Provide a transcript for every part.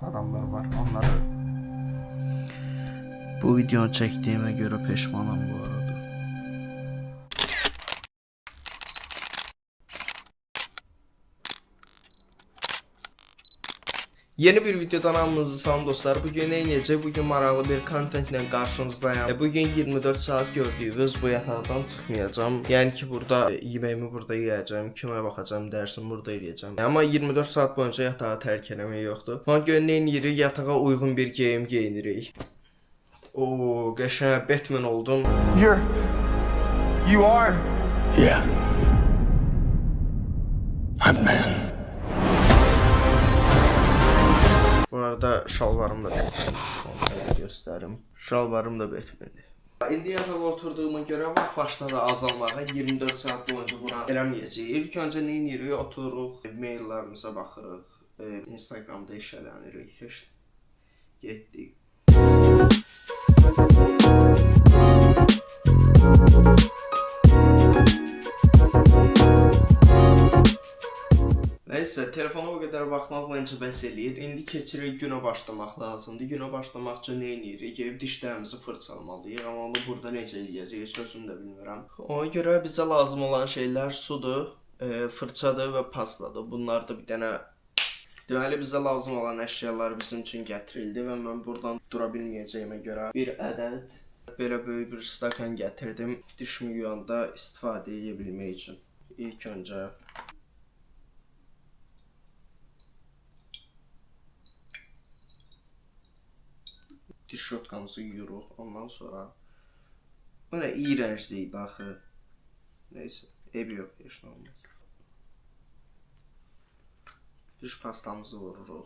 adamlar var. Onları bu videonu çektiğime göre peşmanım bu arada. Yeni bir videodan hamınızı salam dostlar. Bugün ne edəcək? Bugün maraqlı bir kontentlə qarşınızdayım. Bugün 24 saat gördüyünüz bu yataqdan çıxmayacağım. Yəni ki, burada yeməyimi burada yeyəcəm, kimə baxacağım, dərsimi burada eləyəcəm. Amma 24 saat boyunca yatağı tərk eləmək yoxdur. Ona görə nə edirik? Yatağa uyğun bir geyim geyinirik. Oo, qəşəng Batman oldum. You are? Yeah. I'm man. Bu arada şalvarım da Batman. Göstərim. Şalvarım da Batman'dir. İndi yatağa oturduğuma görə vaxt başladı azalmağa. 24 saat boyunca buna eləməyəcəyik. İlk öncə nə edirik? Otururuq, maillərimizə baxırıq, Instagramda işələnirik. Heç getdik. Neyse, telefona o qədər baxmaq məncə bəs eləyir. İndi keçirik günə başlamaq lazımdır. Günə başlamaq üçün nə edirik? Gəlib dişlərimizi fırçalamalıyıq. Amma onu burada necə eləyəcəyik, sözünü də bilmirəm. Ona görə bizə lazım olan şeylər sudur, fırçadır və pastadır. Bunlar da bir dənə. Deməli, bizə lazım olan əşyalar bizim üçün gətirildi və mən buradan dura bilməyəcəyimə görə bir ədəd belə böyük bir stakan gətirdim. Dişimi yuyanda istifadə edə bilmək üçün. İlk öncə diş şotkamızı yuyuruq. Ondan sonra bu nə iyrəncdir axı. Neyse, ev yox, heç nə olmaz. Diş pastamızı vururuq.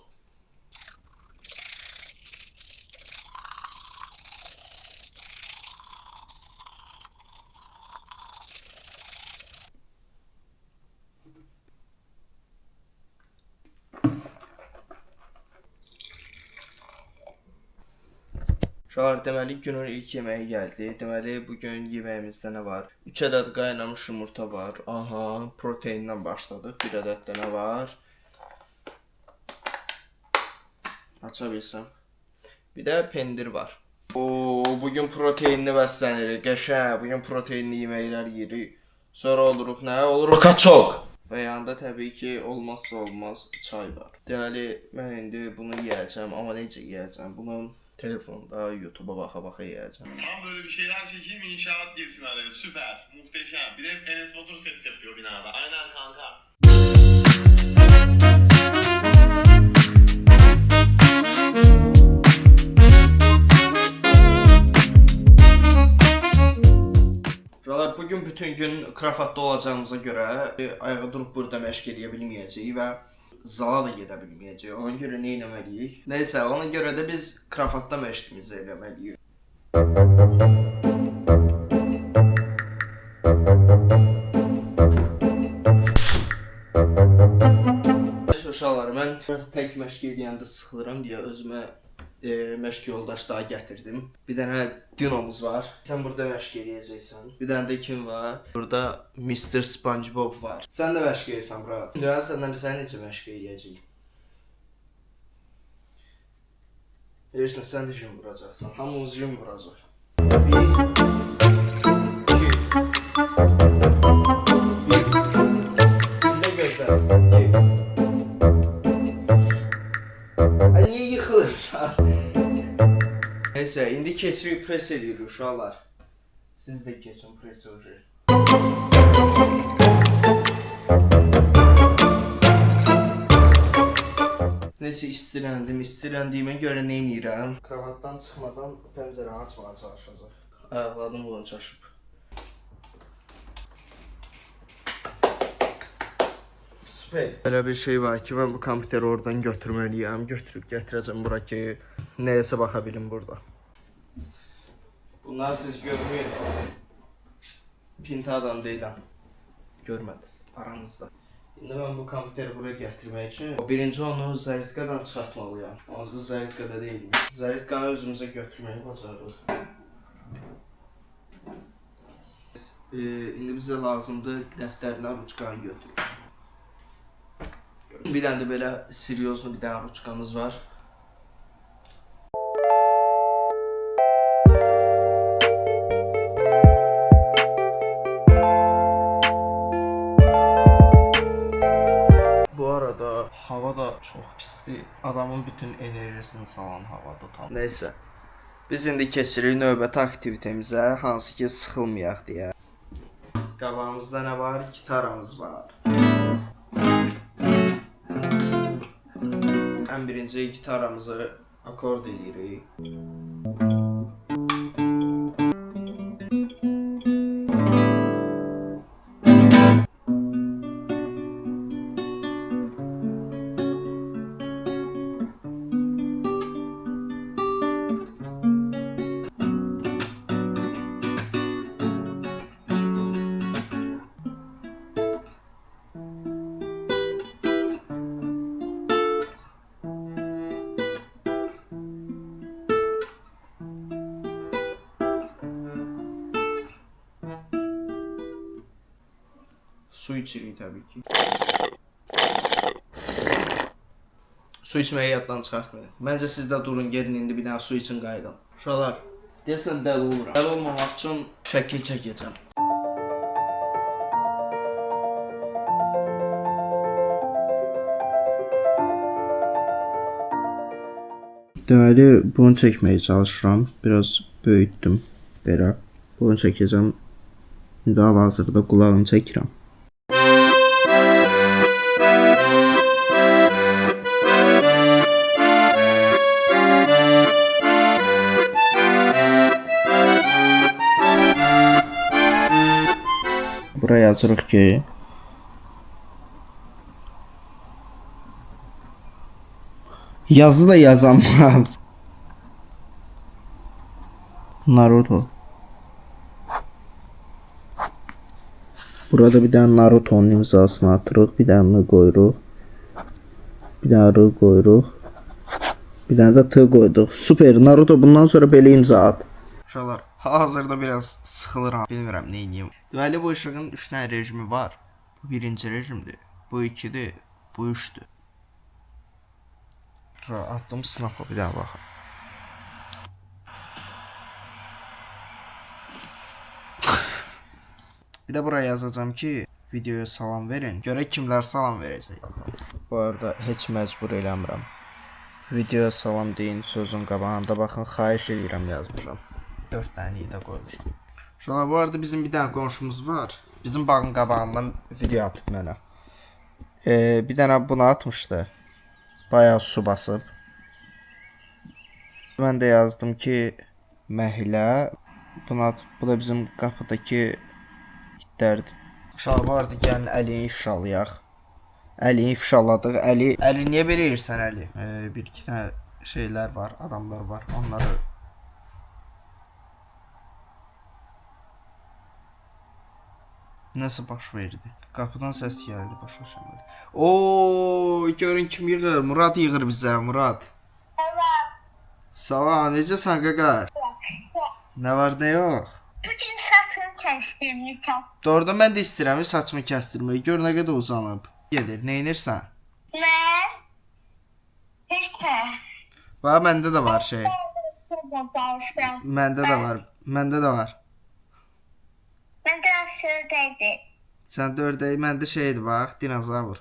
Uşaqlar, deməli günün ilk yeməyi gəldi. Deməli bugün yeməyimizdə nə var? 3 ədəd qaynamış yumurta var. Aha, proteindən başladıq. 1 ədəd də nə var? Aça bilsəm. Bir də pendir var. Oo, bugün proteinli bəslənirik. Qəşəng, bugün proteinli yeməklər yeyirik. Sonra oluruq nə? Oluruq kaçok. Və yanında təbii ki, olmazsa olmaz çay var. Deməli, mən indi bunu yeyəcəm. Amma necə yeyəcəm? Bunu telefonda, YouTube'a baxa yiyeceğim. Tam böyle bir şeyler çekeyim, inşaat girsin araya. Süper, muhteşem. Bir de Enes Batur ses yapıyor binada. Aynen kanka. Bugün bütün gün krafatda olacağımıza görə ayağa durub burada məşq edə bilməyəcəyik və zala da gedə bilməyəcəyik. Ona görə nə etməliyik? Nəysə, ona görə də biz krafatda məşqimizi eləməliyik. Uşaqlar, mən biraz tək məşq edəndə sıxılıram deyə özümə məşq yoldaş daha gətirdim. Bir dənə dinomuz var. Sən burada məşq edəcəksən. Bir dənə də kim var? Burada Mr. SpongeBob var. Sən də məşq edirsən, bura. Görən səndən biz necə məşq edəcəyik? Edirsən, sən də jim vuracaqsan. Hamımız jim vuracaq. 1 2 1 gözlə. Niye yıkılırsan? Neyse, indi keçirik pres edirik uşaqlar. Siz də keçin presi ucu. Neyse, istiləndiyimə görə nə edirəm? Kravatdan çıxmadan pəncərəni açmağa çalışacaq. Ayaqlarım bunu çaşıb. Belə bir şey var ki, mən bu kompüteri oradan götürməliyəm. Götürüb gətirəcəm bura ki, nəyəsə baxa bilim burada. Bunları siz görməyin. Pinta adam deyiləm. Görmədiniz aranızda. İndi mən bu kompüteri buraya gətirmək üçün birinci onu zaritkadan çıxartmalıyam. Ancaq zaritkada deyilmiş. Zaritkanı özümüzə götürməyi bacarırıq. İndi bizə lazımdır dəftərlə ruçkanı götürmək. Bir dənə də belə seriozlu bir dənə ruçkamız var. hava da çox pisdir. Adamın bütün enerjisini salan havadır tam. Nəysə. Biz indi keçirik növbəti aktivitemizə, hansı ki sıxılmayaq deyə. Qabağımızda nə var? Gitaramız var. Ən birinci gitaramızı akord eləyirik. Su içirik təbii ki. Su içməyi yaddan çıxartmayın. Məncə siz də durun, gedin indi bir dənə su için qayıdın. Uşaqlar, deyəsən dəli oluram. Dəli olmamaq üçün şəkil çəkəcəm. Deməli, bunu çəkməyə çalışıram. Biraz böyütdüm. Belə. Bunu çəkəcəm. İndi hal-hazırda qulağını çəkirəm. Buraya yazırıq ki yazı da yazamam. Naruto. Burada bir tane Naruto'nun imzasını atırıq, bir tane qoyuruq. Bir tane R qoyuruq. Bir tane də T qoyduq. Super Naruto, bundan sonra belə imza at. Uşaqlar, hazırda biraz sıxılıram, bilmirəm nə edeyim. Deməli bu işığın 3 dənə rejimi var. Bu birinci rejimdir, bu 2-dir, bu 3-dür. Şuraya attım sınavı bir daha baxın. Bir də buraya yazacağım ki videoya salam verin. Görək kimlər salam verəcək. Bu arada heç məcbur eləmirəm. Videoya salam deyin sözün qabağında baxın, xahiş edirəm yazmışam. 4 dənəyi də qoymuşam. Şuna bu arada bizim bir dənə qonşumuz var. Bizim bağın qabağından video atıb mənə. Bir dənə bunu atmışdı. Bayağı su basıb. Mən də yazdım ki Məhlə. Bu da bizim qapıdakı itlərdir. Uşaq vardı, gəlin Əliyi ifşalayaq. Əliyi ifşaladıq. Əli niyə belə edirsən Əli? Bir iki dənə şeylər var, adamlar var. Onları nasıl baş verdi? Qapıdan səs gəldi, başa düşmədim. Oo, görün kim yığır? Murad yığır bizə, Murad. Salam, necəsən qaqar? Nə var, nə yox? Bugün saçımı kəsdirmişəm. Doğrudan mən də istəyirəm saçımı kəsdirməyi. Gör nə qədər uzanıb. Gedir, nə edirsən? Mən? Heç nə. Bax, məndə də var şey. Məndə də var. Məndə də var. Məndə aşırdaydı. Sən də ördək, məndə şeydir, bax, dinozavr.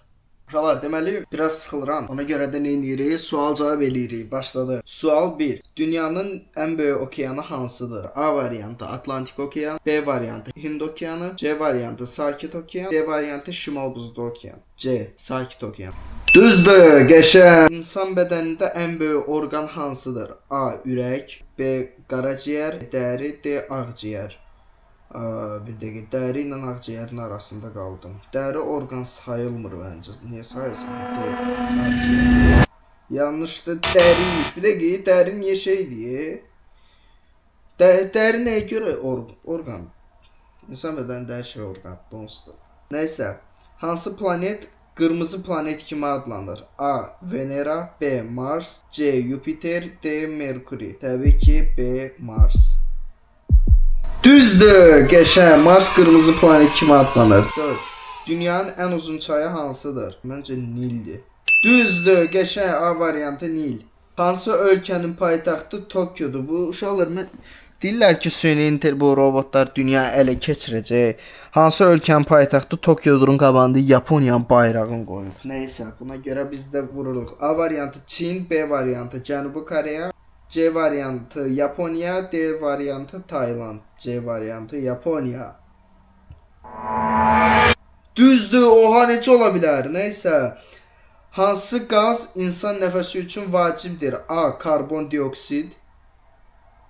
Uşaqlar, deməli, biraz sıxılıram. Ona görə də nə edirik? Sual cavab eləyirik. Başladı. Sual 1. Dünyanın ən böyük okeanı hansıdır? A variantı Atlantik okean, B variantı Hind okeanı, C variantı Sakit okean, D variantı Şimal buzlu okean. C. Sakit okean. Düzdür, qəşəng. İnsan bədənində ən böyük orqan hansıdır? A. Ürək, B. Qaraciyər, dəri, D. Ağciyər. Bir dəqiqə, dəri ilə ağciyərin arasında qaldım. Dəri orqan sayılmır məncə. Niyə sayılsın? Yanlışdır, dəriymiş. Bir dəqiqə, dəri niyə şeydir? Dəri nəyə görə orqan? İnsan bədənində hər şey orqan. Donsdur. Nəysə, hansı planet qırmızı planet kimi adlanır? A. Venera, B. Mars, C. Jupiter, D. Merkuri. Təbii ki, B. Mars. Düzdür, qəşəng. Mars qırmızı planet kimi adlanır. 4. Dünyanın ən uzun çayı hansıdır? Məncə Nildir. Düzdür, qəşəng. A variantı Nil. Hansı ölkənin paytaxtı Tokyodur? Bu uşaqlar mən Deyirlər ki, süni bu robotlar dünya ələ keçirəcək. Hansı ölkənin paytaxtı Tokyo-nun qabağında Yaponiyanın bayrağını qoyub. Nəysə, buna görə biz də vururuq. A variantı Çin, B variantı Cənubi Koreya, C variantı Yaponiya, D variantı Tayland, C variantı Yaponiya. Düzdür, oha necə ola bilər? Nəysə. Hansı qaz insan nəfəsi üçün vacibdir? A. Karbondioksid,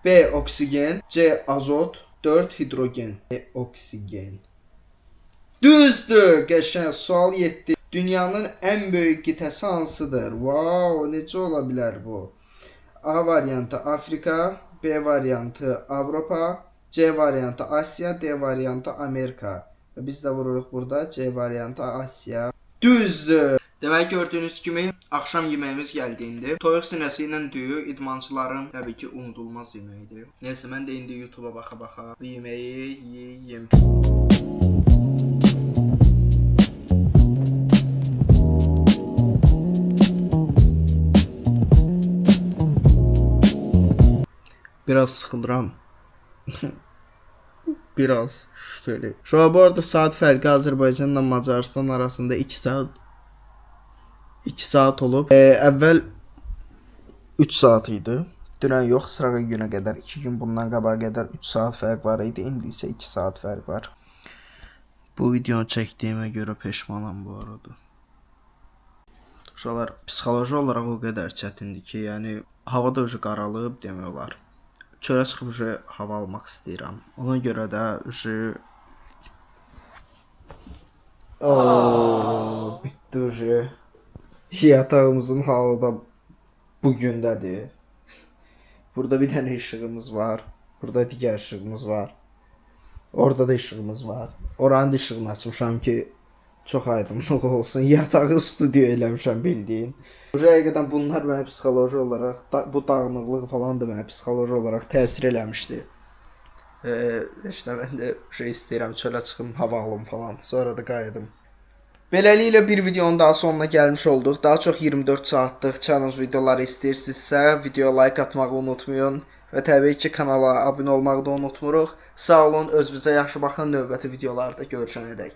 B. Oksigen, C. Azot, 4. Hidrogen. Oksigen. Düzdür. Qəşəng. Sual 7. Dünyanın ən böyük qitəsi hansıdır? Wow, necə ola bilər bu? A variantı Afrika, B variantı Avropa, C variantı Asiya, D variantı Amerika. Biz də vururuq burada C variantı Asiya. Düzdür. Demək gördüyünüz kimi axşam yeməyimiz gəldi indi. Toyuq sinəsi ilə düyü idmançıların təbii ki unudulmaz yeməyidir. Nəysə mən də indi YouTube-a baxa-baxa bu yeməyi yeyim. Biraz sıxılıram. Biraz şübhəli. Şu an bu arada saat fərqi Azərbaycanla Macarıstan arasında 2 saat olub. Əvvəl 3 saat idi. Dünən yox, sırağa günə qədər 2 gün bundan qabağa qədər 3 saat fərq var idi. İndi isə 2 saat fərq var. Bu videonu çəkdiyimə görə peşmanam bu arada. Uşaqlar psixoloji olaraq o qədər çətindir ki, yəni havada ucu qaralıb demək olar. Çölə çıxıb ucu hava almaq istəyirəm. Ona görə də ucu bitdi ucu. Yatağımızın halı da bu gündədir. Burada bir dənə işığımız var. Burada digər işığımız var. Orada da işığımız var. Oranın da işığını açmışam ki çox aydınlıq olsun. Yatağı studiyo eləmişəm bildiyin. Həqiqətən bunlar mənə psixoloji olaraq, bu dağınıqlıq falan da mənə psixoloji olaraq təsir eləmişdi. İşte mən də istəyirəm çölə çıxım, hava alım falan. Sonra da qayıdım. Beləliklə bir videonun daha sonuna gəlmiş olduq. Daha çox 24 saatlıq challenge videoları istəyirsinizsə, videoya like atmağı unutmayın. Və təbii ki, kanala abunə olmağı da unutmuruq. Sağ olun, özünüzə yaxşı baxın, növbəti videolarda görüşənədək.